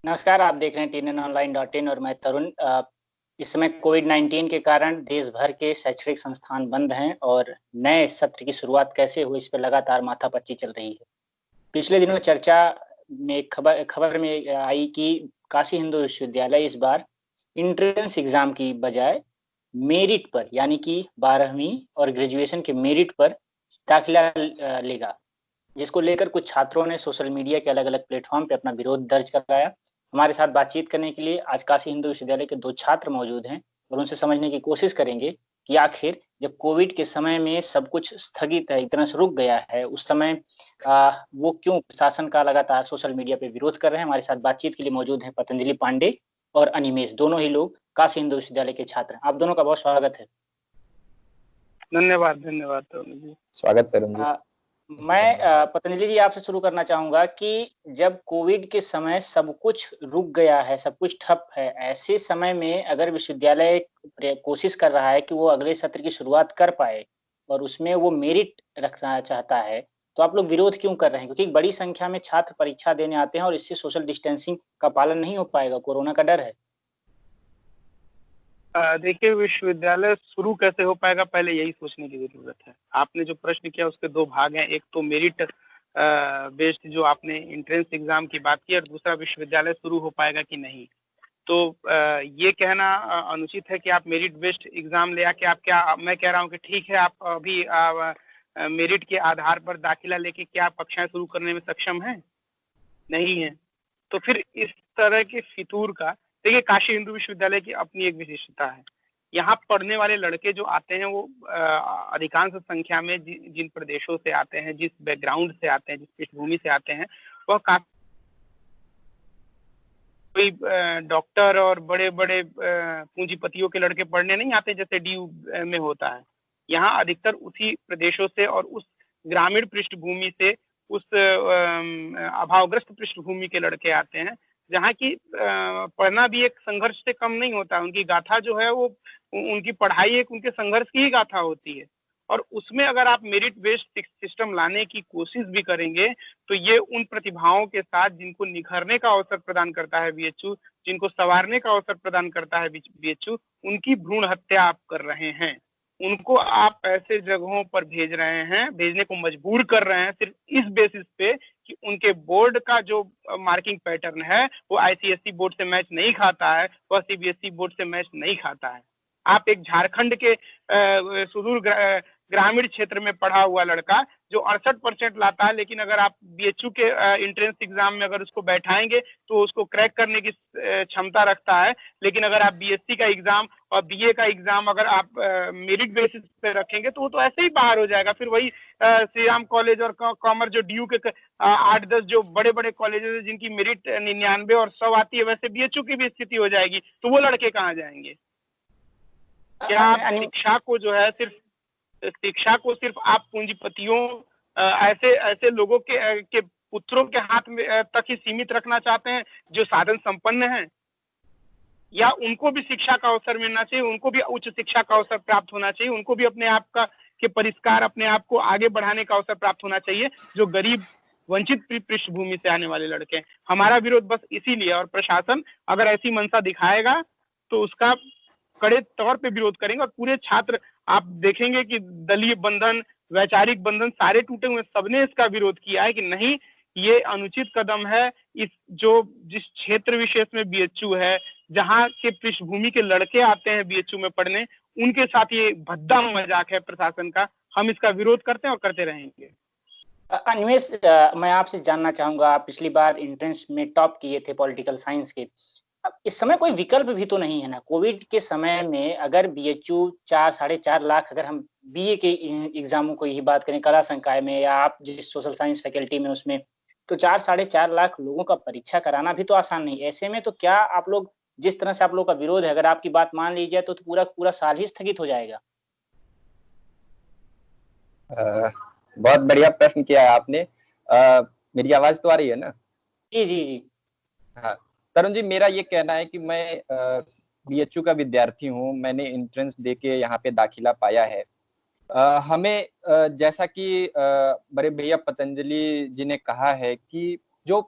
नमस्कार, आप देख रहे हैं TNNonline.in और मैं तरुण। इस समय कोविड-19 के कारण देश भर के शैक्षणिक संस्थान बंद हैं और नए सत्र की शुरुआत कैसे हो, इस पे लगातार माथापच्ची चल रही है। पिछले दिनों चर्चा में एक खबर में आई कि काशी हिंदू विश्वविद्यालय इस बार एंट्रेंस एग्ज़ाम की बजाय मेरिट पर यानी कि 12वीं और ग्रेजुएशन के मेरिट पर दाखिला लेगा। जिसको लेकर कुछ छात्रों ने सोशल मीडिया के अलग-अलग प्लेटफ़ॉर्म पे अपना विरोध दर्ज कराया। हमारे साथ बातचीत करने के लिए आज काशी हिंदू विश्वविद्यालय के 2 छात्र मौजूद हैं और उनसे समझने की कोशिश करेंगे कि आखिर जब कोविड के समय में सब कुछ स्थगित है, एक तरह से रुक गया है, उस समय वो क्यों प्रशासन का लगातार सोशल मीडिया पे विरोध कर रहे हैं। हमारे साथ बातचीत के लिए मौजूद हैं पतंजलि पांडे और अनिमेष, दोनों ही लोग काशी हिंदू विश्वविद्यालय के छात्र हैं। आप दोनों का बहुत स्वागत है। धन्यवाद धन्यवाद तरुण जी। स्वागत तरुण जी। मैं पतंजलि जी आपसे शुरू करना चाहूँगा कि जब कोविड के समय सब कुछ रुक गया है, सब कुछ ठप है, ऐसे समय में अगर विश्वविद्यालय कोशिश कर रहा है कि वो अगले सत्र की शुरुआत कर पाए और उसमें वो मेरिट रखना चाहता है, तो आप लोग विरोध क्यों कर रहे हैं? क्योंकि बड़ी संख्या में छात्र परीक्षा देने आते हैं और इससे सोशल डिस्टेंसिंग का पालन नहीं हो पाएगा, कोरोना का डर है। देखिए, विश्वविद्यालय शुरू कैसे हो पाएगा, पहले यही सोचने की जरूरत है। आपने जो प्रश्न किया उसके दो भाग हैं, एक तो मेरिट बेस्ड जो आपने एंट्रेंस एग्जाम की बात की और दूसरा विश्वविद्यालय शुरू हो पाएगा कि नहीं। तो ये कहना अनुचित है कि आप मेरिट बेस्ड एग्जाम ले आके आप क्या, मैं कह रहा हूँ कि ठीक है आप अभी मेरिट के आधार पर दाखिला लेके क्या कक्षाएं शुरू करने में सक्षम हैं? नहीं है। तो फिर इस तरह के फितूर का, देखिए काशी हिंदू विश्वविद्यालय की अपनी एक विशेषता है। यहाँ पढ़ने वाले लड़के जो आते हैं वो अधिकांश संख्या में जिन प्रदेशों से आते हैं, जिस बैकग्राउंड से आते हैं, जिस पृष्ठभूमि से आते हैं, वह कोई डॉक्टर और बड़े बड़े पूंजीपतियों के लड़के पढ़ने नहीं आते जैसे DU में होता है। यहाँ अधिकतर उसी प्रदेशों से और उस ग्रामीण पृष्ठभूमि से, उस अभावग्रस्त पृष्ठभूमि के लड़के आते हैं, जहाँ की पढ़ना भी एक संघर्ष से कम नहीं होता। उनकी गाथा जो है वो उनकी पढ़ाई एक उनके संघर्ष की ही गाथा होती है। और उसमें अगर आप मेरिट बेस्ड सिस्टम लाने की कोशिश भी करेंगे तो ये उन प्रतिभाओं के साथ जिनको निखरने का अवसर प्रदान करता है BHU, जिनको संवारने का अवसर प्रदान करता है BHU, उनकी भ्रूण हत्या आप कर रहे हैं। उनको आप ऐसे जगहों पर भेज रहे हैं, भेजने को मजबूर कर रहे हैं सिर्फ इस बेसिस पे कि उनके बोर्ड का जो मार्किंग पैटर्न है वो ICSE बोर्ड से मैच नहीं खाता है, वह CBSE बोर्ड से मैच नहीं खाता है। आप एक झारखंड के सुदूर ग्रामीण क्षेत्र में पढ़ा हुआ लड़का जो 68% लाता है, लेकिन अगर आप BHU के एंट्रेंस एग्जाम में अगर उसको बैठाएंगे तो उसको क्रैक करने की क्षमता रखता है। लेकिन अगर आप BSc का एग्जाम और BA का एग्जाम अगर आप मेरिट बेसिस पे रखेंगे तो वो तो ऐसे ही बाहर हो जाएगा। फिर वही श्री राम कॉलेज और कॉमर्स जो DU के 8-10 जो बड़े बड़े कॉलेजेस है जिनकी मेरिट 99 और 100 आती है, वैसे BHU की भी स्थिति हो जाएगी। तो वो लड़के कहाँ जाएंगे? क्या आप शिक्षा को सिर्फ आप पूंजीपतियों ऐसे लोगों के पुत्रों के हाथ में तक ही सीमित रखना चाहते हैं जो साधन संपन्न हैं? या उनको भी शिक्षा का अवसर मिलना चाहिए, उनको भी उच्च शिक्षा का अवसर प्राप्त होना चाहिए, उनको भी अपने आप का के परिष्कार, अपने आप को आगे बढ़ाने का अवसर प्राप्त होना चाहिए, जो गरीब वंचित पृष्ठभूमि से आने वाले लड़के हैं। हमारा विरोध बस इसीलिए, और प्रशासन अगर ऐसी मंशा दिखाएगा तो उसका कड़े तौर पे विरोध करेंगे। और पूरे छात्र आप देखेंगे कि दलीय बंधन, वैचारिक बंधन सारे टूटे हुए, सबने इसका विरोध किया है कि नहीं, ये अनुचित कदम है। जिस क्षेत्र विशेष में BHU है, जहाँ के पृष्ठभूमि के लड़के आते हैं BHU में पढ़ने, उनके साथ ये भद्दा मजाक है प्रशासन का। हम इसका विरोध करते हैं और करते रहेंगे। अनिमेष, मैं आपसे जानना चाहूंगा, आप पिछली बार एंट्रेंस में टॉप किए थे पॉलिटिकल साइंस के। अब इस समय कोई विकल्प भी तो नहीं है ना। कोविड के समय में अगर BHU 4-4.5 लाख, अगर हम BA के एग्जामों को ही बात करें कला संकाय में या आप जिस सोशल साइंस फैकल्टी में उसमें, तो 4-4.5 लाख लोगों का परीक्षा कराना भी तो आसान नहीं। ऐसे में तो क्या आप लोग, जिस तरह से आप लोग का विरोध है, अगर आपकी बात मान ली जाए तो पूरा साल ही स्थगित हो जाएगा। बहुत बढ़िया प्रश्न किया है आपने। मेरी आवाज तो आ रही है ना? जी जी जी। हाँ तरुण जी, मेरा ये कहना है कि मैं BHU का विद्यार्थी हूँ। मैंने एंट्रेंस दे के यहाँ पे दाखिला पाया है। हमें जैसा कि बड़े भैया पतंजलि जी ने कहा है कि जो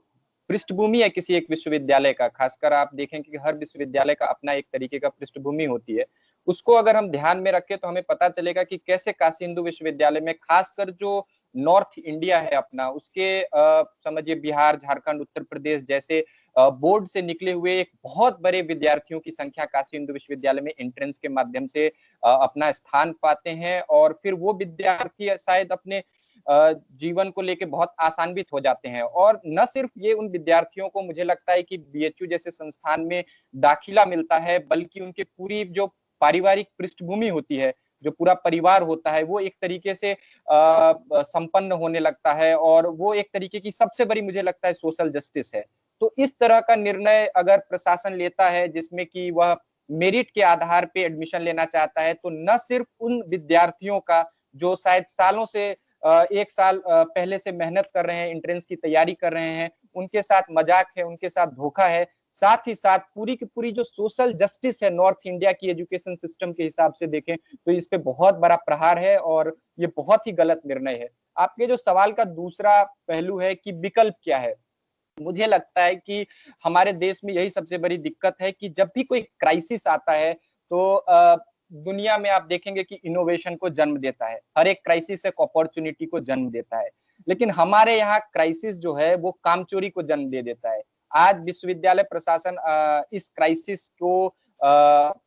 पृष्ठभूमि है किसी एक विश्वविद्यालय का, खासकर आप देखें कि हर विश्वविद्यालय का अपना एक तरीके का पृष्ठभूमि होती है, उसको अगर हम ध्यान में रखें तो हमें पता चलेगा कि कैसे काशी हिंदू विश्वविद्यालय में खासकर जो नॉर्थ इंडिया है अपना, उसके समझिए बिहार, झारखंड, उत्तर प्रदेश जैसे बोर्ड से निकले हुए एक बहुत बड़े विद्यार्थियों की संख्या काशी हिंदू विश्वविद्यालय में एंट्रेंस के माध्यम से अपना स्थान पाते हैं, और फिर वो विद्यार्थी शायद अपने जीवन को लेके बहुत आसान्वित हो जाते हैं। और न सिर्फ ये उन विद्यार्थियों को मुझे लगता है कि बीएचयू जैसे संस्थान में दाखिला मिलता है, बल्कि उनके पूरी जो पारिवारिक पृष्ठभूमि होती है, जो पूरा परिवार होता है, वो एक तरीके से संपन्न होने लगता है, और वो एक तरीके की सबसे बड़ी मुझे लगता है सोशल जस्टिस है। तो इस तरह का निर्णय अगर प्रशासन लेता है जिसमें कि वह मेरिट के आधार पे एडमिशन लेना चाहता है, तो न सिर्फ उन विद्यार्थियों का जो शायद सालों से एक साल पहले से मेहनत कर रहे हैं, एंट्रेंस की तैयारी कर रहे हैं, उनके साथ मजाक है, उनके साथ धोखा है, साथ ही साथ पूरी की पूरी जो सोशल जस्टिस है नॉर्थ इंडिया की एजुकेशन सिस्टम के हिसाब से देखें तो इस पे बहुत बड़ा प्रहार है, और ये बहुत ही गलत निर्णय है। आपके जो सवाल का दूसरा पहलू है कि विकल्प क्या है, मुझे लगता है कि हमारे देश में यही सबसे बड़ी दिक्कत है कि जब भी कोई क्राइसिस आता है तो दुनिया में आप देखेंगे कि इनोवेशन को जन्म देता है, हर एक क्राइसिस एक अपॉर्चुनिटी को जन्म देता है, लेकिन हमारे यहाँ क्राइसिस जो है वो कामचोरी को जन्म दे देता है। आज विश्वविद्यालय प्रशासन इस क्राइसिस को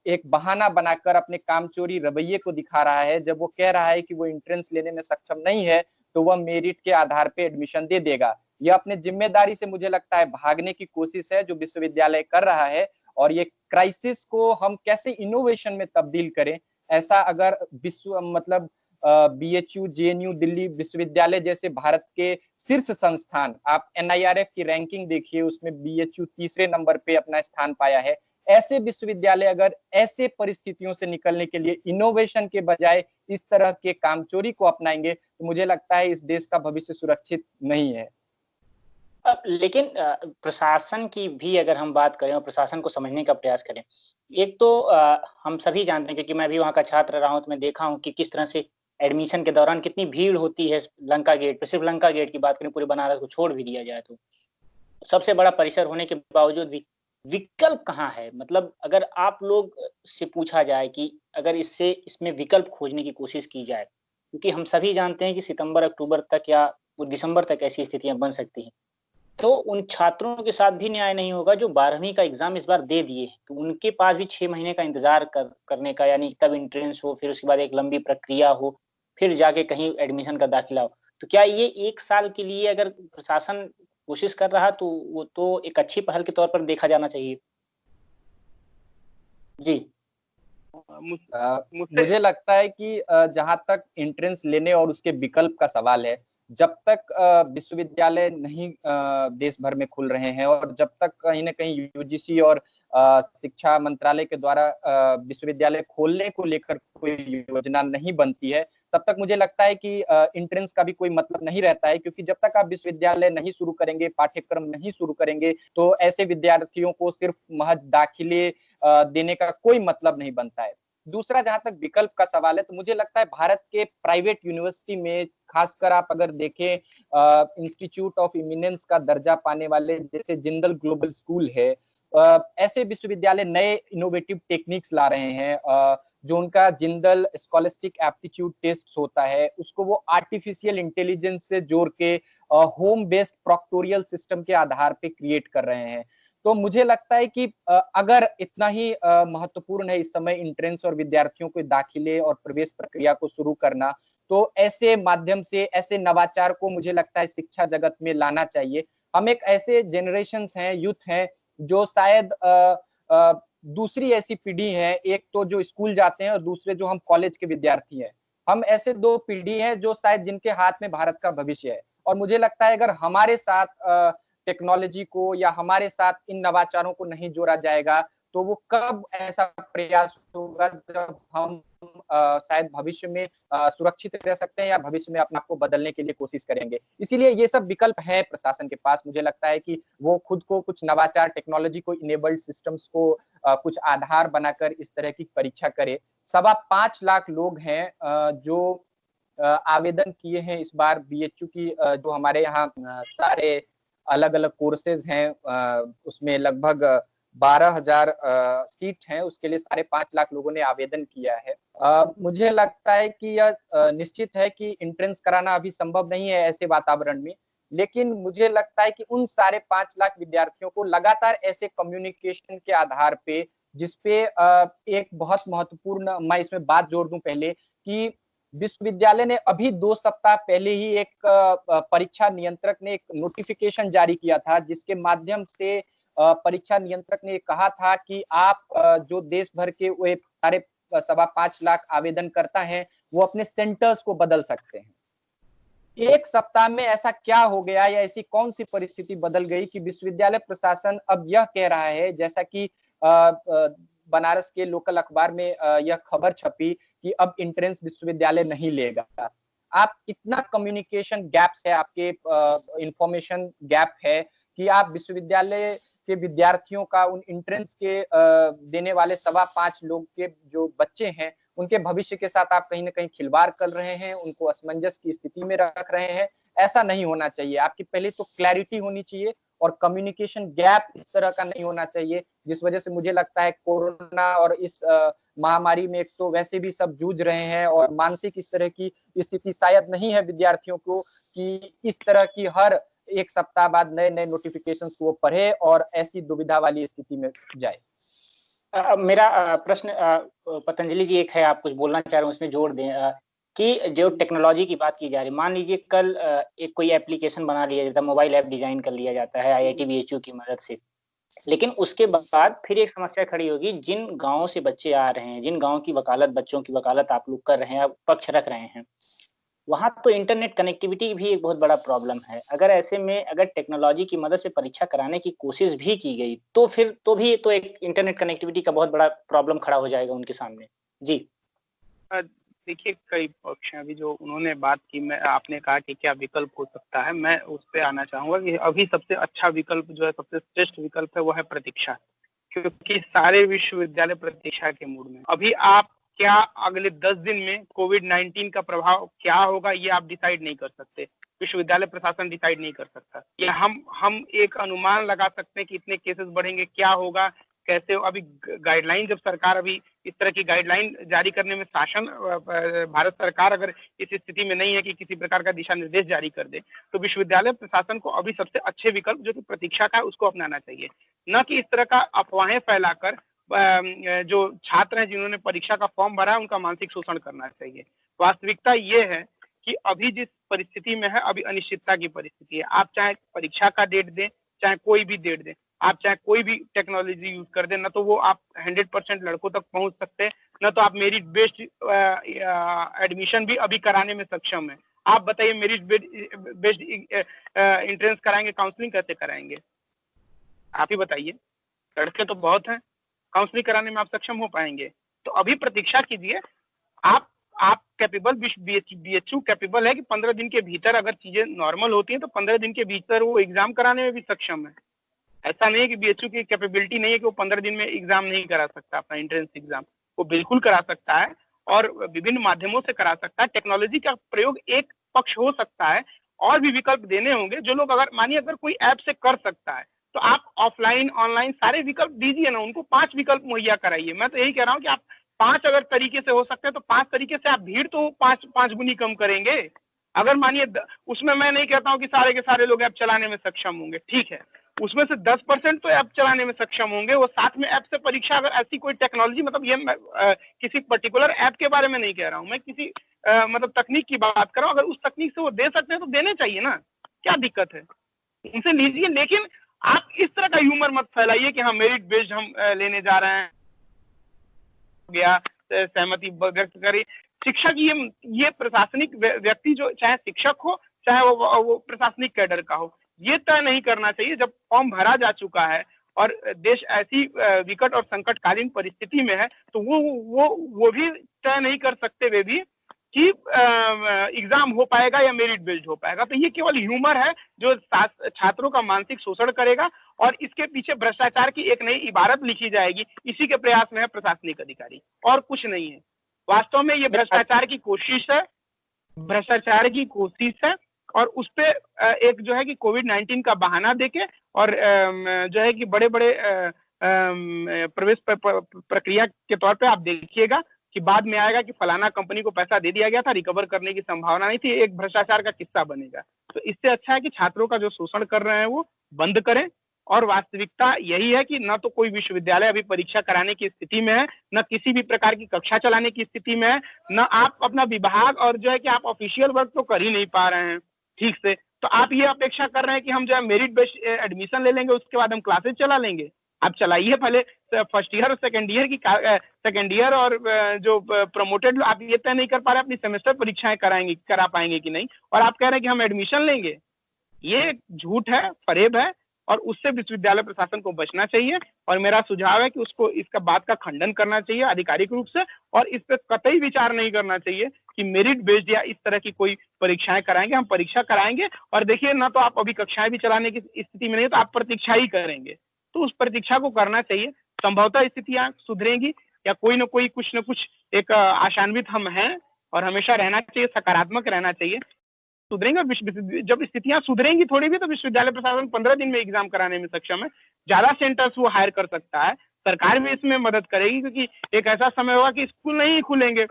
एक बहाना बनाकर अपने कामचोरी रवैये को दिखा रहा है, जब वो कह रहा है कि वो एंट्रेंस लेने में सक्षम नहीं है तो वह मेरिट के आधार पे एडमिशन दे देगा। यह अपने जिम्मेदारी से मुझे लगता है भागने की कोशिश है जो विश्वविद्यालय कर रहा है, और ये क्राइसिस को हम कैसे इनोवेशन में तब्दील करें, ऐसा अगर विश्व मतलब बीएचयू, जेएनयू, दिल्ली विश्वविद्यालय जैसे भारत के शीर्ष संस्थान, आप एनआईआरएफ की रैंकिंग देखिए, उसमें बीएचयू तीसरे नंबर पे अपना स्थान पाया है। ऐसे विश्वविद्यालय अगर ऐसे परिस्थितियों से निकलने के लिए इनोवेशन के बजाय इस तरह के कामचोरी को अपनाएंगे तो मुझे लगता है इस देश का भविष्य सुरक्षित नहीं है। लेकिन प्रशासन की भी अगर हम बात करें और प्रशासन को समझने का प्रयास करें, एक तो हम सभी जानते हैं क्योंकि मैं भी वहाँ का छात्र रहा हूँ, तो मैं देखा हूँ कि किस तरह से एडमिशन के दौरान कितनी भीड़ होती है लंका गेट पे। सिर्फ लंका गेट की बात करें, पूरे बनारस को छोड़ भी दिया जाए तो सबसे बड़ा परिसर होने के बावजूद भी विकल्प कहाँ है? मतलब अगर आप लोग से पूछा जाए कि अगर इसमें विकल्प खोजने की कोशिश की जाए, क्योंकि हम सभी जानते हैं कि सितंबर, अक्टूबर तक या दिसंबर तक ऐसी स्थितियां बन सकती हैं, तो उन छात्रों के साथ भी न्याय नहीं होगा जो 12वीं का एग्जाम इस बार दे दिए, तो उनके पास भी 6 महीने का इंतजार करने का, यानी तब एंट्रेंस हो, फिर उसके बाद एक लंबी प्रक्रिया हो, फिर जाके कहीं एडमिशन का दाखिला हो। तो क्या ये 1 साल के लिए अगर प्रशासन कोशिश कर रहा तो वो तो एक अच्छी पहल के तौर पर देखा जाना चाहिए। जी। मुझे लगता है कि जहां तक एंट्रेंस लेने और उसके विकल्प का सवाल है, जब तक विश्वविद्यालय नहीं देश भर में खुल रहे हैं, और जब तक कहीं ना कहीं यूजीसी और शिक्षा मंत्रालय के द्वारा विश्वविद्यालय खोलने को लेकर कोई योजना नहीं बनती है, तब तक मुझे लगता है कि एंट्रेंस का भी कोई मतलब नहीं रहता है, क्योंकि जब तक आप विश्वविद्यालय नहीं शुरू करेंगे, पाठ्यक्रम नहीं शुरू करेंगे, तो ऐसे विद्यार्थियों को सिर्फ महज दाखिले देने का कोई मतलब नहीं बनता है। दूसरा, जहां तक विकल्प का सवाल है, तो मुझे लगता है भारत के प्राइवेट यूनिवर्सिटी में, खासकर आप अगर देखें इंस्टीट्यूट ऑफ इमिनेंस का दर्जा पाने वाले जैसे जिंदल ग्लोबल स्कूल है, ऐसे विश्वविद्यालय नए इनोवेटिव टेक्निक्स ला रहे हैं। जो उनका जिंदल स्कॉलस्टिक एप्टीट्यूड टेस्ट होता है, उसको वो आर्टिफिशियल इंटेलिजेंस से जोड़ के होम बेस्ड प्रोक्टोरियल सिस्टम के आधार पे क्रिएट कर रहे हैं। तो मुझे लगता है कि अगर इतना ही महत्वपूर्ण है इस समय एंट्रेंस और विद्यार्थियों के दाखिले और प्रवेश प्रक्रिया को शुरू करना, तो ऐसे माध्यम से ऐसे नवाचार को मुझे लगता है शिक्षा जगत में लाना चाहिए। हम एक ऐसे जनरेशंस हैं, यूथ हैं, जो शायद दूसरी ऐसी पीढ़ी है, एक तो जो स्कूल जाते हैं और दूसरे जो हम कॉलेज के विद्यार्थी हैं। हम ऐसे दो पीढ़ी हैं जो शायद जिनके हाथ में भारत का भविष्य है, और मुझे लगता है अगर हमारे साथ टेक्नोलॉजी को या हमारे साथ इन नवाचारों को नहीं जोड़ा जाएगा, तो वो कब ऐसा प्रयास होगा जब हम शायद भविष्य में सुरक्षित रह सकते हैं या भविष्य में अपने आप को बदलने के लिए कोशिश करेंगे। इसीलिए ये सब विकल्प है प्रशासन के पास। मुझे लगता है कि वो खुद को कुछ नवाचार, टेक्नोलॉजी को इनेबल्ड सिस्टम्स को कुछ आधार बनाकर इस तरह की परीक्षा करे। 5.25 लाख लोग हैं जो आवेदन किए हैं इस बार बीएचयू की, जो हमारे यहाँ सारे अलग अलग कोर्सेज हैं, उसमें लगभग 12,000 सीट हैं, उसके लिए 5.5 लाख लोगों ने आवेदन किया है। मुझे लगता है कि यह निश्चित है कि एंट्रेंस कराना अभी संभव नहीं है ऐसे वातावरण में, लेकिन मुझे लगता है कि उन 5.5 लाख विद्यार्थियों को लगातार ऐसे कम्युनिकेशन के आधार पे, जिसपे एक बहुत महत्वपूर्ण मैं इसमें बात जोड़ दूं पहले कि विश्वविद्यालय ने अभी 2 सप्ताह पहले ही एक परीक्षा नियंत्रक ने एक नोटिफिकेशन जारी किया था, जिसके माध्यम से परीक्षा नियंत्रक ने कहा था कि आप जो देश भर के वे 5.25 लाख आवेदनकर्ता हैं, वो अपने सेंटर्स को बदल सकते हैं। एक सप्ताह में ऐसा क्या हो गया या ऐसी कौन सी परिस्थिति बदल गई कि विश्वविद्यालय प्रशासन अब यह कह रहा है, जैसा कि बनारस के लोकल अखबार में यह खबर छपी कि अब एंट्रेंस विश्वविद्यालय नहीं लेगा। आप इतना कम्युनिकेशन गैप्स है, आपके इंफॉर्मेशन गैप है कि आप विश्वविद्यालय के विद्यार्थियों का उन एंट्रेंस के देने वाले 5.25 लोग के जो बच्चे हैं, उनके भविष्य के साथ आप कहीं ना कहीं खिलवाड़ कर रहे हैं, उनको असमंजस की स्थिति में रख रहे हैं। ऐसा नहीं होना चाहिए। आपकी पहले तो क्लैरिटी होनी चाहिए और कम्युनिकेशन गैप इस तरह का नहीं होना चाहिए, जिस वजह से मुझे लगता है कोरोना और इस महामारी में एक तो वैसे भी सब जूझ रहे हैं और मानसिक इस तरह की स्थिति शायद नहीं है विद्यार्थियों को कि इस तरह की हर एक सप्ताह बाद नए नए नोटिफिकेशंस को पढ़े और ऐसी दुविधा वाली स्थिति में जाए। मेरा प्रश्न पतंजलि जी एक है, आप कुछ बोलना चाह रहे हैं उसमें जोड़ दें कि जो टेक्नोलॉजी की बात की जा रही है, मान लीजिए कल एक कोई एप्लीकेशन बना लिया जाता है, मोबाइल ऐप डिजाइन कर लिया जाता है IIT BHU की मदद से, लेकिन उसके बाद फिर एक समस्या खड़ी होगी, जिन गांवों से बच्चे आ रहे हैं, जिन गांव की वकालत, बच्चों की वकालत आप लोग कर रहे हैं, पक्ष रख रहे हैं, वहां तो इंटरनेट कनेक्टिविटी भी एक बहुत बड़ा प्रॉब्लम है। अगर ऐसे में अगर टेक्नोलॉजी की मदद से परीक्षा कराने की कोशिश भी की गई तो फिर तो भी तो एक इंटरनेट कनेक्टिविटी का बहुत बड़ा प्रॉब्लम खड़ा हो जाएगा उनके सामने। जी देखिए, कई पक्ष हैं। अभी जो उन्होंने बात की, मैं आपने कहा कि क्या विकल्प हो सकता है, मैं उस पर आना चाहूंगा कि अभी सबसे अच्छा विकल्प जो है, सबसे श्रेष्ठ विकल्प है, वो है प्रतीक्षा। क्योंकि सारे विश्वविद्यालय प्रतीक्षा के मूड में। अभी आप क्या अगले 10 दिन में कोविड-19 का प्रभाव क्या होगा, ये आप डिसाइड नहीं कर सकते, विश्वविद्यालय प्रशासन डिसाइड नहीं कर सकता। या हम एक अनुमान लगा सकते हैं कि इतने केसेस बढ़ेंगे, क्या होगा, कैसे। अभी गाइडलाइन, जब सरकार अभी इस तरह की गाइडलाइन जारी करने में शासन, भारत सरकार अगर इस स्थिति में नहीं है कि किसी प्रकार का दिशा निर्देश जारी कर दे, तो विश्वविद्यालय प्रशासन को अभी सबसे अच्छे विकल्प जो कि प्रतीक्षा का है, उसको अपनाना चाहिए। न कि इस तरह का अफवाहें फैलाकर जो छात्र हैं जिन्होंने परीक्षा का फॉर्म भरा है, उनका मानसिक शोषण करना चाहिए। वास्तविकता ये है कि अभी जिस परिस्थिति में है, अभी अनिश्चितता की परिस्थिति है। आप चाहे परीक्षा का डेट दें, चाहे कोई भी डेट दें, आप चाहे कोई भी टेक्नोलॉजी यूज कर दें, न तो वो आप 100% लड़कों तक पहुंच सकते हैं, न तो आप मेरिट बेस्ड एडमिशन भी अभी कराने में सक्षम है। आप बताइए, मेरिट बेस्ड एंट्रेंस कराएंगे, काउंसलिंग कैसे कराएंगे? आप ही बताइए। लड़के तो बहुत हैं, काउंसलिंग कराने में आप सक्षम हो पाएंगे? तो अभी प्रतीक्षा कीजिए। आप कैपेबल, BHU कैपेबल है कि 15 दिन के भीतर अगर चीजें नॉर्मल होती हैं तो 15 दिन के भीतर वो एग्जाम कराने में भी सक्षम है। ऐसा नहीं है कि BHU की कैपेबिलिटी नहीं है कि वो 15 दिन में एग्जाम नहीं करा सकता, अपना एंट्रेंस एग्जाम वो बिल्कुल करा सकता है और विभिन्न माध्यमों से करा सकता है। टेक्नोलॉजी का प्रयोग एक पक्ष हो सकता है, और भी विकल्प देने होंगे। जो लोग, अगर मानिए अगर कोई ऐप से कर सकता है, तो आप ऑफलाइन ऑनलाइन सारे विकल्प दीजिए ना, उनको 5 विकल्प मुहैया कराइए। मैं तो यही कह रहा हूँ कि आप 5 अगर तरीके से हो सकते हैं तो 5 तरीके से आप भीड़ तो 5 गुनी कम करेंगे। अगर मानिए उसमें मैं नहीं कहता हूँ कि सारे के सारे लोग ऐप चलाने में सक्षम होंगे, ठीक है, उसमें से 10% तो ऐप चलाने में सक्षम होंगे। वो साथ में ऐप से परीक्षा, अगर ऐसी कोई टेक्नोलॉजी, मतलब ये किसी पर्टिकुलर ऐप के बारे में नहीं कह रहा हूँ मैं, किसी मतलब तकनीक की बात कर रहा हूँ। अगर उस तकनीक से वो दे सकते हैं तो देने चाहिए ना, क्या दिक्कत है, उनसे लीजिए। लेकिन आप इस तरह का ह्यूमर मत फैलाइए कि हाँ मेरिट बेस्ड हम लेने जा रहे हैं, गया सहमति व्यक्त करी। शिक्षक, ये प्रशासनिक व्यक्ति, जो चाहे शिक्षक हो चाहे वो प्रशासनिक कैडर का हो, ये तय नहीं करना चाहिए जब फॉर्म भरा जा चुका है और देश ऐसी विकट और संकटकालीन परिस्थिति में है, तो वो भी तय नहीं कर सकते वे भी कि एग्जाम हो पाएगा या मेरिट बेस्ड हो पाएगा। तो ये केवल ह्यूमर है जो छात्रों का मानसिक शोषण करेगा, और इसके पीछे भ्रष्टाचार की एक नई इबारत लिखी जाएगी। इसी के प्रयास में है प्रशासनिक अधिकारी, और कुछ नहीं है। वास्तव में ये भ्रष्टाचार की कोशिश है, भ्रष्टाचार की कोशिश है, और उस पे एक जो है कि कोविड-19 का बहाना देके और जो है कि बड़े-बड़े प्रवेश प्रक्रिया के तौर पे आप देखिएगा कि बाद में आएगा कि फलाना कंपनी को पैसा दे दिया गया था, रिकवर करने की संभावना नहीं थी, एक भ्रष्टाचार का किस्सा बनेगा। तो इससे अच्छा है कि छात्रों का जो शोषण कर रहे हैं वो बंद करें। और वास्तविकता यही है कि न तो कोई विश्वविद्यालय अभी परीक्षा कराने की स्थिति में है, न किसी भी प्रकार की कक्षा चलाने की स्थिति में है, न आप अपना विभाग और जो है कि आप ऑफिशियल वर्क तो कर ही नहीं पा रहे हैं ठीक से। तो आप ये अपेक्षा कर रहे हैं कि हम जो है मेरिट बेस्ड एडमिशन ले लेंगे, उसके बाद हम क्लासेस चला लेंगे। आप चलाइए पहले फर्स्ट ईयर और सेकेंड ईयर और जो प्रमोटेड आप ये तय नहीं कर पा रहे अपनी सेमेस्टर परीक्षाएं करा पाएंगे कि नहीं, और आप कह रहे हैं कि हम एडमिशन लेंगे। ये झूठ है, फरेब है, और उससे विश्वविद्यालय प्रशासन को बचना चाहिए। और मेरा सुझाव है कि उसको इसका बात का खंडन करना चाहिए आधिकारिक रूप से, और इस पर कतई विचार नहीं करना चाहिए कि मेरिट बेस्ड या इस तरह की कोई परीक्षाएं कराएंगे। हम परीक्षा कराएंगे, और देखिए ना तो आप अभी कक्षाएं भी चलाने की स्थिति में नहीं, तो आप प्रतीक्षा ही करेंगे। तो उस प्रतीक्षा को करना चाहिए। संभवतः स्थितियां सुधरेंगी, या कोई न कोई कुछ न कुछ एक आशान्वित हम हैं, और हमेशा रहना चाहिए, सकारात्मक रहना चाहिए। सुधरेंगे, और जब स्थितियां सुधरेंगी थोड़ी भी, तो विश्वविद्यालय प्रशासन 15 दिन में एग्जाम कराने में सक्षम है। ज्यादा सेंटर्स वो हायर कर सकता है, सरकार भी इसमें मदद करेगी, क्योंकि एक ऐसा समय होगा कि स्कूल नहीं खुलेंगे,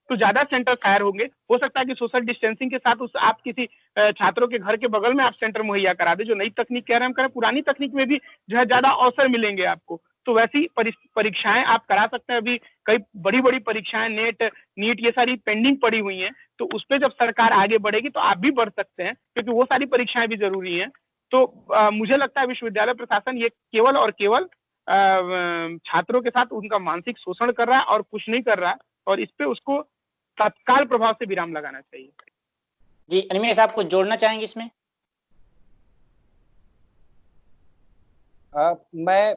तो ज्यादा सेंटर्स हायर होंगे। हो सकता है कि सोशल डिस्टेंसिंग के साथ उस आप किसी छात्रों के घर के बगल में आप सेंटर मुहैया करा दे। जो नई तकनीक कह रहे हैं हम करें, पुरानी तकनीक में भी जो है ज्यादा अवसर मिलेंगे आपको। तो वैसी परीक्षाएं आप करा सकते हैं। अभी कई बड़ी-बड़ी परीक्षाएं नीट ये सारी पेंडिंग पड़ी हुई हैं, तो उस पे जब सरकार आगे बढ़ेगी तो आप भी बढ़ सकते हैं, क्योंकि वो सारी परीक्षाएं भी जरूरी हैं। तो मुझे लगता है विश्वविद्यालय प्रशासन ये केवल और केवल छात्रों के साथ उनका मानसिक शोषण कर रहा है और कुछ नहीं कर रहा है, और इस पे उसको तत्काल प्रभाव से विराम लगाना चाहिए। जी, अनिमेष आप कुछ जोड़ना चाहेंगे इसमें? मैं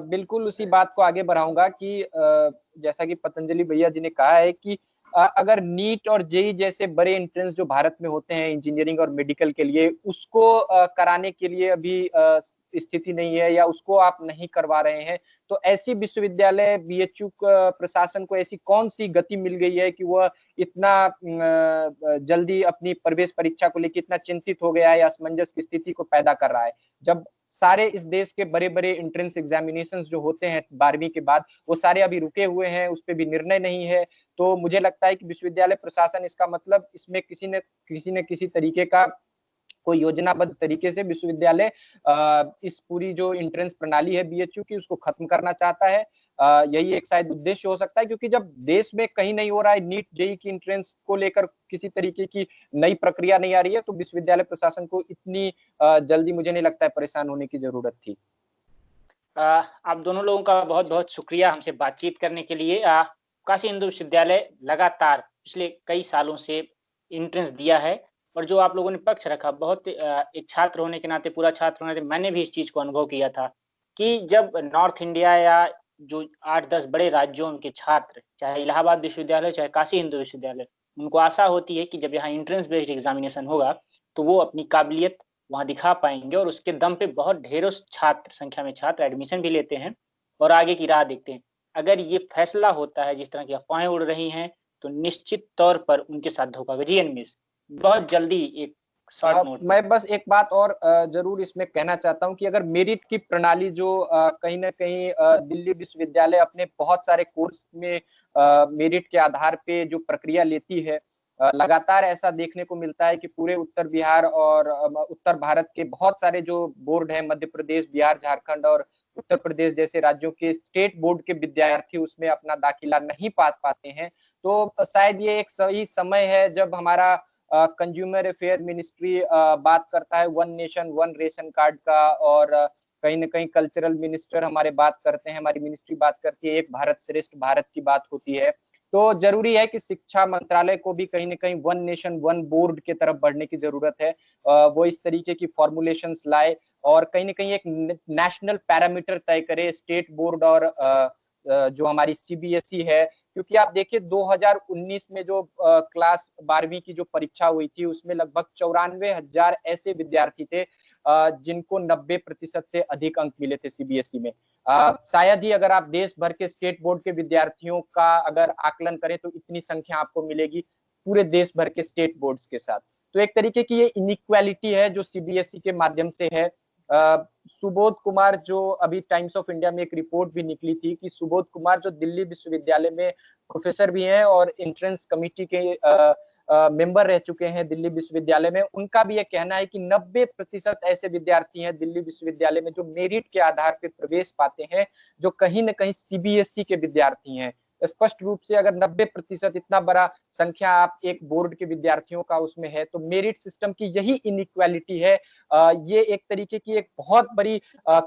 बिल्कुल उसी बात को आगे बढ़ाऊंगा कि जैसा कि पतंजलि भैया जी ने कहा है कि अगर नीट और जेई जैसे बड़े एंट्रेंस जो भारत में होते हैं इंजीनियरिंग और मेडिकल के लिए, उसको कराने के लिए अभी स्थिति नहीं है, या उसको आप नहीं करवा रहे हैं, तो ऐसी विश्वविद्यालय बीएचयू प्रशासन को ऐसी कौन सी गति मिल गई है कि वह इतना जल्दी अपनी प्रवेश परीक्षा को लेकर इतना चिंतित हो गया है, असमंजस की स्थिति को पैदा कर रहा है, जब सारे इस देश के बड़े-बड़े एंट्रेंस एग्जामिनेशंस जो होते हैं 12वीं के बाद, वो सारे अभी रुके हुए हैं, उस पे भी निर्णय नहीं है। तो मुझे लगता है कि विश्वविद्यालय प्रशासन, इसका मतलब इसमें किसी न किसी तरीके का कोई योजनाबद्ध तरीके से विश्वविद्यालय इस पूरी जो एंट्रेंस प्रणाली है बीएचयू की, उसको खत्म करना चाहता है। यही एक शायद उद्देश्य हो सकता है, क्योंकि जब देश में कहीं नहीं हो रहा है, नीट जेई की एंट्रेंस को लेकर किसी तरीके की नई प्रक्रिया नहीं आ रही है, तो विश्वविद्यालय प्रशासन को इतनी जल्दी मुझे नहीं लगता है परेशान होने की जरूरत थी। आप दोनों लोगों का बहुत बहुत शुक्रिया हमसे बातचीत करने के लिए। काशी हिंदू विश्वविद्यालय लगातार पिछले कई सालों से एंट्रेंस दिया है, और जो आप लोगों ने पक्ष रखा, बहुत एक छात्र होने के नाते, पूरा छात्र होने के नाते मैंने भी इस चीज को अनुभव किया था कि जब नॉर्थ इंडिया या जो 8-10 बड़े राज्यों के छात्र, चाहे इलाहाबाद विश्वविद्यालय चाहे काशी हिंदू विश्वविद्यालय, उनको आशा होती है कि जब यहाँ एंट्रेंस बेस्ड एग्जामिनेशन होगा तो वो अपनी काबिलियत वहाँ दिखा पाएंगे, और उसके दम पे बहुत ढेरों संख्या में छात्र एडमिशन भी लेते हैं और आगे की राह देखते हैं। अगर ये फैसला होता है, जिस तरह की अफवाहें उड़ रही हैं, तो निश्चित तौर पर उनके साथ धोखा होगा। जी अनिमेष, बहुत जल्दी एक शॉर्ट नोट। मैं बस एक बात और जरूर इसमें कहना चाहता हूं कि अगर मेरिट की प्रणाली जो कहीं ना कहीं दिल्ली विश्वविद्यालय अपने बहुत सारे कोर्स में मेरिट के आधार पे जो प्रक्रिया लेती है, लगातार ऐसा देखने को मिलता है कि पूरे उत्तर बिहार और उत्तर भारत के बहुत सारे जो बोर्ड है, मध्य प्रदेश, बिहार, झारखंड और उत्तर प्रदेश जैसे राज्यों के स्टेट बोर्ड के विद्यार्थी उसमें अपना दाखिला नहीं पा पाते हैं। तो शायद ये एक सही समय है जब हमारा कंज्यूमर अफेयर मिनिस्ट्री बात करता है one nation one ration card का, और कहीं ना कहीं कल्चरल मिनिस्टर हमारे बात करते हैं, हमारी मिनिस्ट्री बात करती है एक भारत श्रेष्ठ भारत की बात होती है। तो जरूरी है कि शिक्षा मंत्रालय को भी कहीं ना कहीं वन नेशन वन बोर्ड की तरफ बढ़ने की जरूरत है। वो इस तरीके की फॉर्मुलेशंस लाए और कहीं ना कहीं एक नेशनल पैरामीटर तय करे, स्टेट बोर्ड और जो हमारी सीबीएसई है। क्योंकि आप देखिए 2019 में जो क्लास 12वीं की जो परीक्षा हुई थी, उसमें लगभग 94,000 ऐसे विद्यार्थी थे जिनको 90% से अधिक अंक मिले थे सीबीएसई में। शायद ही अगर आप देश भर के स्टेट बोर्ड के विद्यार्थियों का अगर आकलन करें तो इतनी संख्या आपको मिलेगी पूरे देश भर के स्टेट बोर्ड्स के साथ। तो एक तरीके की ये इनइक्वालिटी है जो सीबीएसई के माध्यम से है। सुबोध कुमार, जो अभी टाइम्स ऑफ इंडिया में एक रिपोर्ट भी निकली थी कि सुबोध कुमार जो दिल्ली विश्वविद्यालय में प्रोफेसर भी हैं और एंट्रेंस कमिटी के मेंबर रह चुके हैं दिल्ली विश्वविद्यालय में, उनका भी ये कहना है कि 90% ऐसे विद्यार्थी हैं दिल्ली विश्वविद्यालय में जो मेरिट के आधार पर प्रवेश पाते हैं, जो कहीं ना कहीं सीबीएसई के विद्यार्थी हैं। स्पष्ट रूप से अगर 90% इतना बड़ा संख्या आप एक बोर्ड के विद्यार्थियों का उसमें है, तो मेरिट सिस्टम की यही इनइक्वालिटी है। ये एक तरीके की एक बहुत बड़ी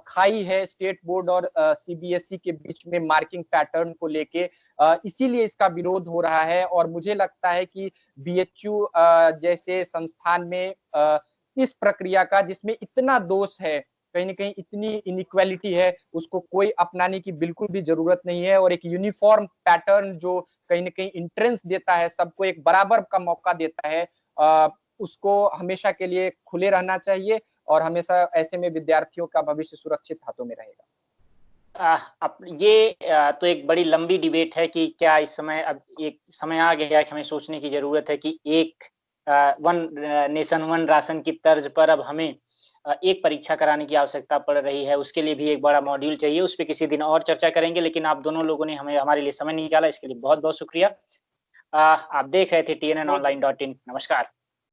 खाई है स्टेट बोर्ड और सीबीएसई के बीच में मार्किंग पैटर्न को लेके। इसीलिए इसका विरोध हो रहा है और मुझे लगता है कि बीएचयू जैसे संस्थान में इस प्रक्रिया का, जिसमें इतना दोष है, कहीं ना कहीं इतनी इनइक्वालिटी है, उसको कोई अपनाने की बिल्कुल भी जरूरत नहीं है। और एक यूनिफॉर्म पैटर्न जो कहीं ना कहीं इंट्रेंस देता है, सबको एक बराबर का मौका देता है, उसको हमेशा के लिए खुले रहना चाहिए और हमेशा ऐसे में विद्यार्थियों का भविष्य सुरक्षित हाथों में रहेगा। अब ये तो एक बड़ी लंबी डिबेट है कि क्या इस समय अब एक समय आ गया है कि हमें सोचने की जरूरत है कि एक वन नेशन वन राशन की तर्ज पर अब हमें एक परीक्षा कराने की आवश्यकता पड़ रही है। उसके लिए भी एक बड़ा मॉड्यूल चाहिए, उस पर किसी दिन और चर्चा करेंगे। लेकिन आप दोनों लोगों ने हमारे लिए समय निकाला, इसके लिए बहुत बहुत शुक्रिया। आप देख रहे थे TNNonline.in। नमस्कार।